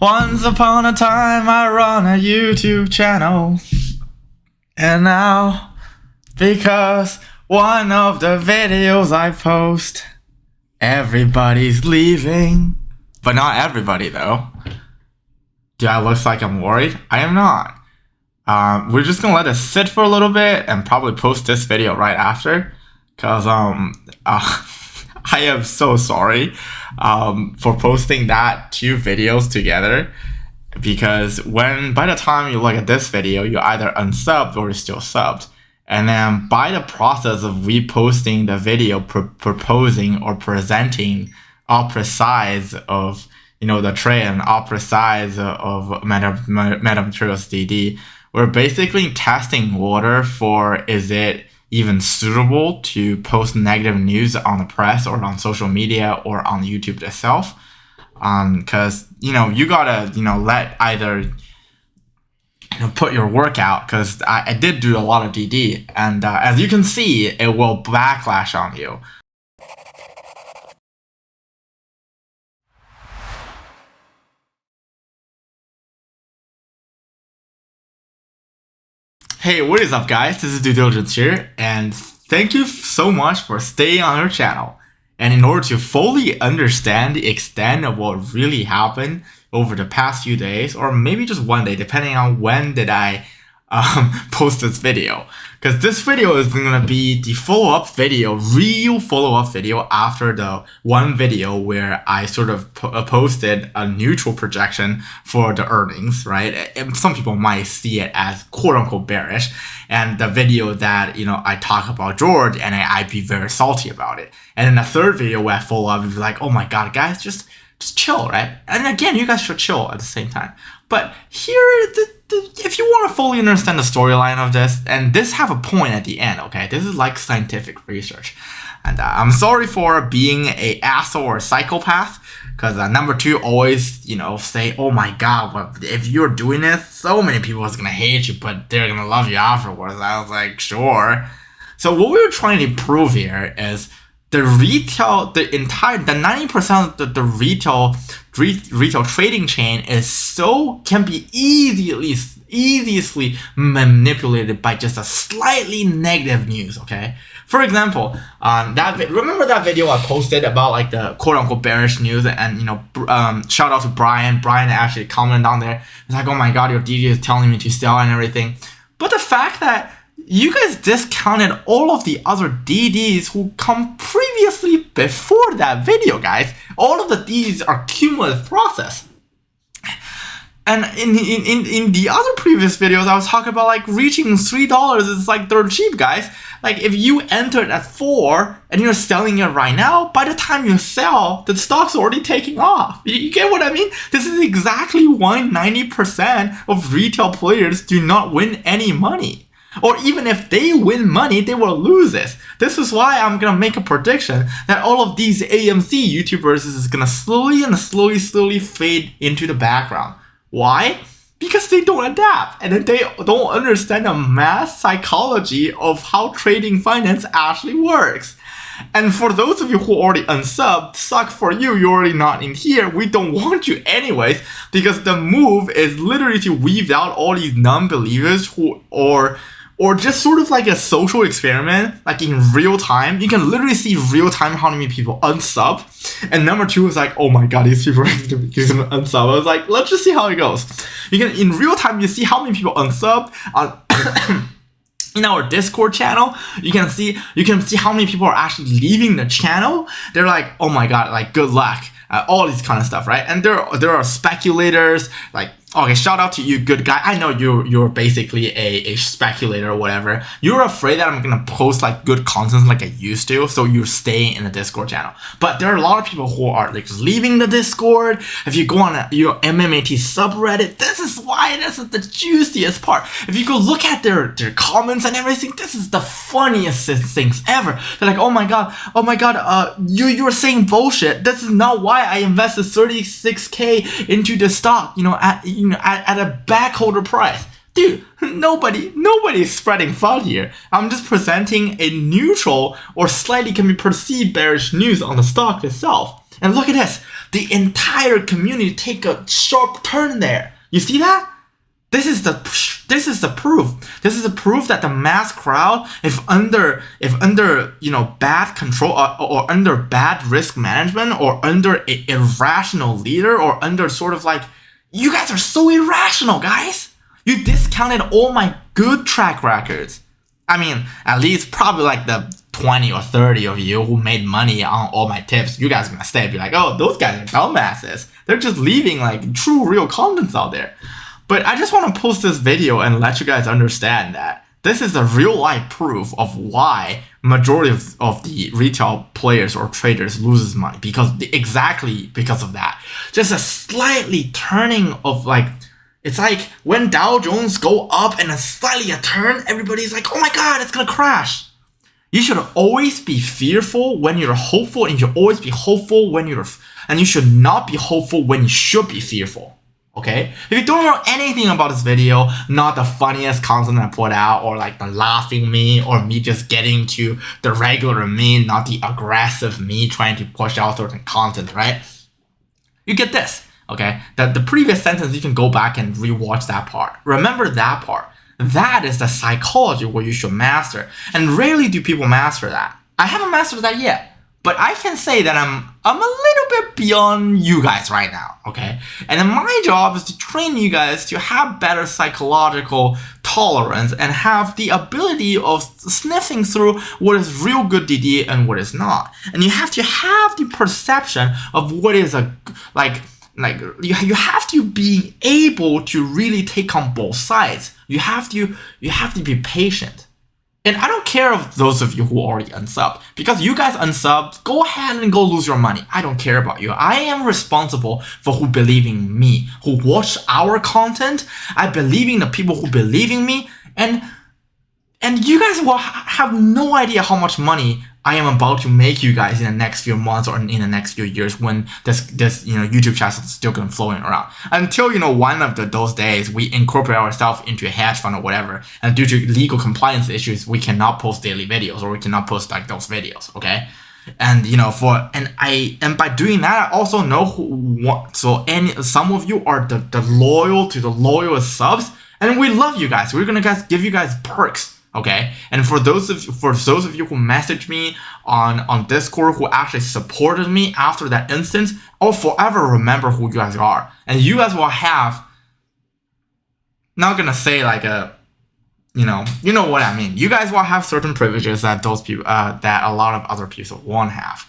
Once upon a time I run a YouTube channel, and now, because one of the videos I post, everybody's leaving. But not everybody though. Do I look like I'm worried? I am not. We're just gonna let it sit for a little bit and probably post this video right after, cause I am so sorry for posting that two videos together, because by the time you look at this video, you're either unsubbed or you're still subbed. And then by the process of reposting the video proposing or presenting opposite sides of the trade and opposite sides of metamaterials DD, we're basically testing water for is it even suitable to post negative news on the press or on social media or on YouTube itself. Because you gotta let either put your work out, because I did do a lot of DD, and as you can see, it will backlash on you. Hey, what is up guys? This is Diligence here, and thank you so much for staying on our channel. And in order to fully understand the extent of what really happened over the past few days, or maybe just one day, depending on when did I post this video. Because this video is going to be the follow-up video, real follow-up video after the one video where I sort of posted a neutral projection for the earnings, right? And some people might see it as quote-unquote bearish. And the video that, I talk about George and I'd be very salty about it. And then the third video where I follow up, it's like, oh my God, guys, just chill, right? And again, you guys should chill at the same time. But here, if you want to fully understand the storyline of this, and this have a point at the end, okay? This is like scientific research. And I'm sorry for being a asshole or a psychopath, because number two always, say, oh my God, well, if you're doing this, so many people is going to hate you, but they're going to love you afterwards. I was like, sure. So what we were trying to prove here is the 90% of the retail trading chain can be easily manipulated by just a slightly negative news, okay? For example, remember that video I posted about like the quote-unquote bearish news, and shout out to Brian. Brian actually commented on there. It's like, oh my God, your DD is telling me to sell and everything. But the fact that you guys discounted all of the other DDs who come previously before that video, guys. All of the DDs are cumulative process. And in the other previous videos, I was talking about like reaching $3 is like they're cheap, guys. Like if you entered at 4 and you're selling it right now, by the time you sell, the stock's already taking off. You get what I mean? This is exactly why 90% of retail players do not win any money. Or even if they win money, they will lose it. This is why I'm going to make a prediction that all of these AMC YouTubers is going to slowly fade into the background. Why? Because they don't adapt, and they don't understand the math psychology of how trading finance actually works. And for those of you who already unsubbed, suck for you, you're already not in here. We don't want you anyways, because the move is literally to weed out all these non-believers who or just sort of like a social experiment, like in real time. You can literally see real time how many people unsub. And number two is like, oh my God, these people are going to unsub. I was like, let's just see how it goes. In real time, you see how many people unsub. In our Discord channel, you can see how many people are actually leaving the channel. They're like, oh my God, like good luck. All this kind of stuff, right? And there are speculators, like, okay, shout out to you, good guy. I know you're basically a speculator or whatever. You're afraid that I'm gonna post like good content like I used to, so you're staying in the Discord channel. But there are a lot of people who are like just leaving the Discord. If you go on your MMAT subreddit, this is the juiciest part. If you go look at their comments and everything, this is the funniest things ever. They're like, oh my God, you're saying bullshit. This is not why I invested 36K into the stock, at a backholder price. Dude, nobody's spreading FUD here. I'm just presenting a neutral or slightly can be perceived bearish news on the stock itself. And look at this. The entire community take a sharp turn there. You see that? This is the proof. This is the proof that the mass crowd, if under bad control or under bad risk management or under an irrational leader or under sort of like, you guys are so irrational, guys. You discounted all my good track records. I mean, at least probably like the 20 or 30 of you who made money on all my tips, you guys are gonna stay and be like, oh, those guys are dumbasses. They're just leaving like true, real contents out there. But I just want to post this video and let you guys understand that this is a real life proof of why majority of the retail players or traders loses money, exactly because of that. Just a slightly turning of like, it's like when Dow Jones go up and a slightly a turn, everybody's like, oh my God, it's gonna crash. You should always be fearful when you're hopeful, and you should always be hopeful and you should not be hopeful when you should be fearful. Okay? If you don't know anything about this video, not the funniest content I put out, or like the laughing me, or me just getting to the regular me, not the aggressive me trying to push out certain content, right? You get this, okay? The previous sentence, you can go back and rewatch that part. Remember that part. That is the psychology where you should master. And rarely do people master that. I haven't mastered that yet. But I can say that I'm a little bit beyond you guys right now, okay? And then my job is to train you guys to have better psychological tolerance and have the ability of sniffing through what is real good DD and what is not. And you have to have the perception of what is you have to be able to really take on both sides. You have to be patient. And I don't care of those of you who already unsubbed, because you guys unsubbed, go ahead and go lose your money. I don't care about you. I am responsible for who believe in me, who watch our content. I believe in the people who believe in me, and you guys will have no idea how much money I am about to make you guys in the next few months or in the next few years when this YouTube channel is still gonna floating around. Until one of those days we incorporate ourselves into a hedge fund or whatever, and due to legal compliance issues, we cannot post daily videos or we cannot post like those videos, okay? And by doing that, I also know some of you are the loyal to the loyalist subs, and we love you guys. We're gonna give you guys perks. Okay, and for those of you who messaged me on Discord, who actually supported me after that instance, I'll forever remember who you guys are, and you guys will have, not gonna say like you know what I mean. You guys will have certain privileges that those people that a lot of other people won't have,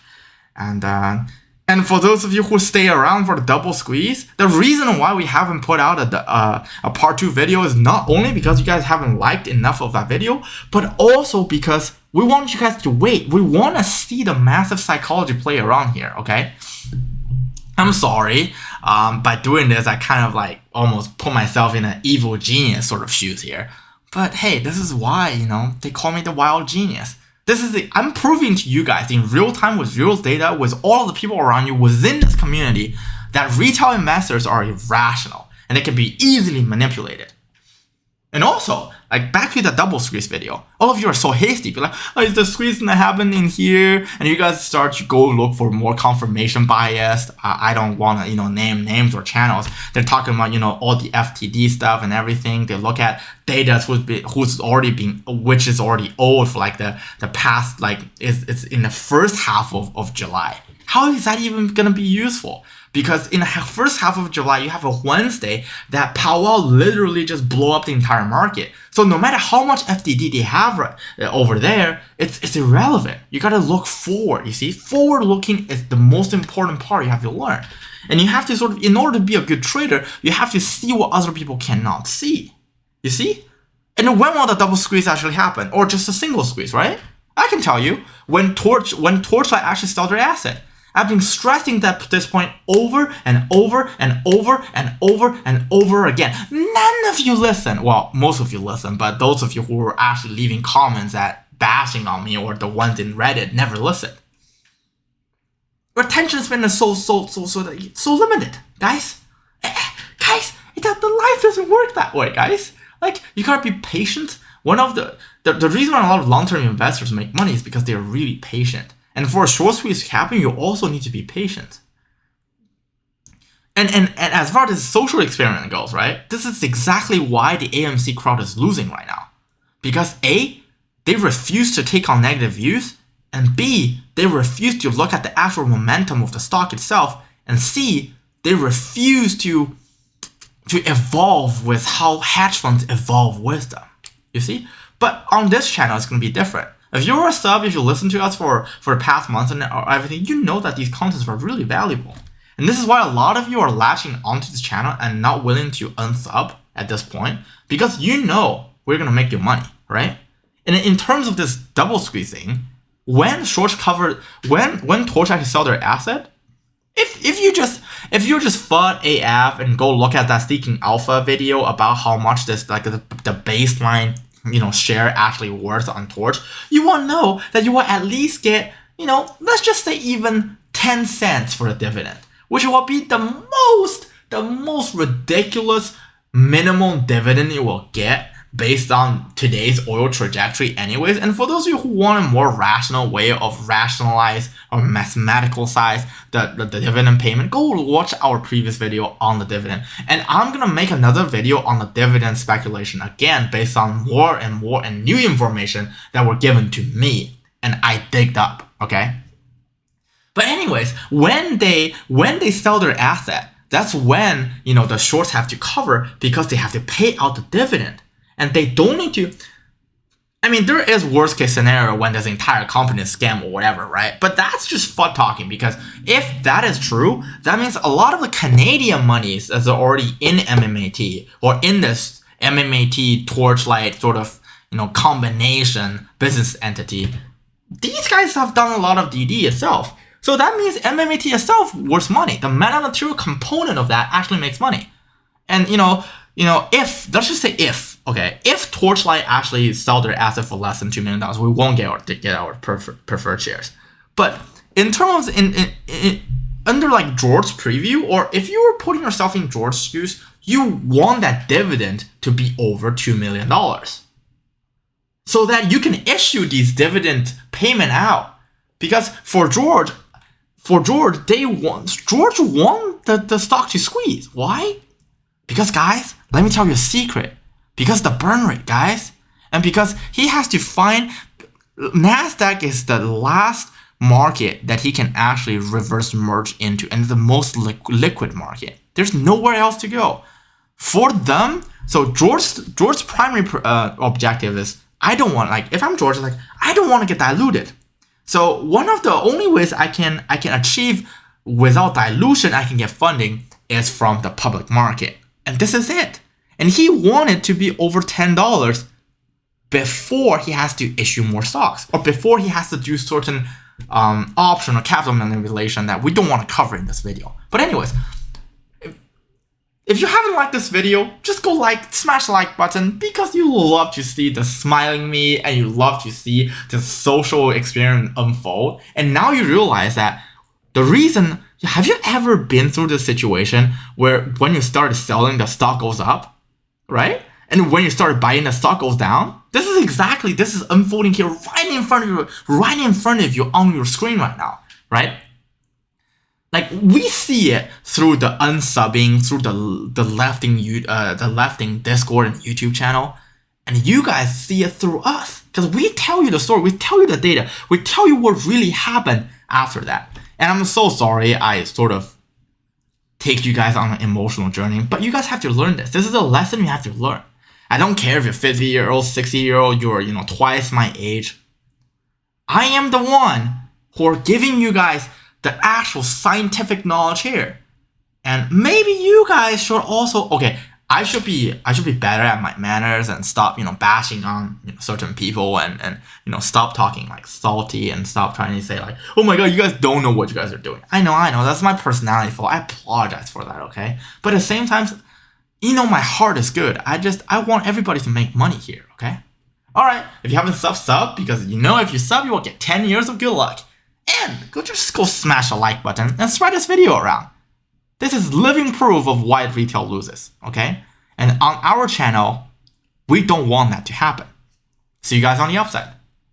and for those of you who stay around for the double squeeze, the reason why we haven't put out a part 2 video is not only because you guys haven't liked enough of that video, but also because we want you guys to wait. We want to see the massive psychology play around here, okay? I'm sorry, by doing this, I kind of like almost put myself in an evil genius sort of shoes here. But hey, this is why, they call me the wild genius. I'm proving to you guys in real time with real data, with all of the people around you within this community, that retail investors are irrational and they can be easily manipulated. And also, like back to the double squeeze video, all of you are so hasty. You're like, oh, is the squeeze gonna happen in here? And you guys start to go look for more confirmation bias. I don't want to, name names or channels. They're talking about, all the FTD stuff and everything. They look at data which is already old for like the past, like it's in the first half of July. How is that even gonna be useful? Because in the first half of July, you have a Wednesday that Powell literally just blow up the entire market. So no matter how much FTD they have over there, it's irrelevant. You gotta look forward, you see? Forward looking is the most important part you have to learn. And you have to sort of, in order to be a good trader, you have to see what other people cannot see. You see? And when will the double squeeze actually happen? Or just a single squeeze, right? I can tell you, when Torchlight actually sell their asset. I've been stressing this point over and over and over and over and over again. None of you listen. Well, most of you listen, but those of you who were actually leaving comments bashing on me, or the ones in Reddit, never listen. Retention span is so limited, guys. Guys, the life doesn't work that way, guys. Like, you gotta be patient. One of the reason why a lot of long-term investors make money is because they're really patient. And for a short squeeze to happen, you also need to be patient. And as far as the social experiment goes, right? This is exactly why the AMC crowd is losing right now. Because A, they refuse to take on negative views, and B, they refuse to look at the actual momentum of the stock itself, and C, they refuse to evolve with how hedge funds evolve with them. You see? But on this channel, it's going to be different. If you're a sub, if you listen to us for the past months and everything, you know that these contents are really valuable. And this is why a lot of you are latching onto this channel and not willing to unsub at this point, because you know we're going to make you money, right? And in terms of this double squeezing, when shorts cover, when TRCH sell their asset, if you just FUD AF and go look at that Seeking Alpha video about how much this like the baseline share actually worth on TRCH, you will know that you will at least get let's just say even 10 cents for a dividend, which will be the most ridiculous minimum dividend you will get based on today's oil trajectory anyways. And for those of you who want a more rational way of rationalize or mathematical size the dividend payment, go watch our previous video on the dividend. And I'm gonna make another video on the dividend speculation again based on more and new information that were given to me and I digged up, okay? But anyways, when they sell their asset, that's when the shorts have to cover because they have to pay out the dividend. And they don't need to. I mean, there is worst case scenario when this entire company is scam or whatever, right? But that's just FUD talking, because if that is true, that means a lot of the Canadian monies that are already in MMAT or in this MMAT Torchlight sort of combination business entity, these guys have done a lot of DD itself. So that means MMAT itself worth money. The metamaterial component of that actually makes money. And if let's just say if Torchlight actually sell their asset for less than $2 million, we won't get our preferred shares. But in terms under like George's preview, or if you were putting yourself in George's shoes, you want that dividend to be over $2 million, so that you can issue these dividend payment out. Because for George, George want the stock to squeeze. Why? Because guys, let me tell you a secret. Because the burn rate, guys. And because he has to find, NASDAQ is the last market that he can actually reverse merge into, and the most liquid market. There's nowhere else to go. For them, so George's primary objective is, I don't want, if I'm George, I don't want to get diluted. So one of the only ways I can achieve without dilution, I can get funding, is from the public market. And this is it. And he wanted to be over $10 before he has to issue more stocks, or before he has to do certain option or capital manipulation that we don't want to cover in this video. But anyways, if you haven't liked this video, just go smash the like button, because you love to see the smiling me and you love to see the social experiment unfold. And now you realize that the reason, have you ever been through this situation where when you started selling, the stock goes up, right? And when you started buying, the stock goes down? This is unfolding here right in front of you on your screen right now, right? We see it through the unsubbing, through the lefting Discord and YouTube channel, and you guys see it through us, because we tell you the story, we tell you the data, we tell you what really happened after that. And I'm so sorry I sort of take you guys on an emotional journey, but you guys have to learn this. This is a lesson you have to learn. I don't care if you're 50-year-old, 60-year-old, you're twice my age. I am the one who are giving you guys the actual scientific knowledge here. And maybe you guys should also, I should be better at my manners and stop, bashing on certain people and stop talking salty and stop trying to say oh my god, you guys don't know what you guys are doing. I know, that's my personality flaw. I apologize for that, okay? But at the same time, my heart is good. I want everybody to make money here, okay? Alright, if you haven't sub, because if you sub, you will get 10 years of good luck. And go smash the like button and spread this video around. This is living proof of why retail loses, okay? And on our channel, we don't want that to happen. See you guys on the upside.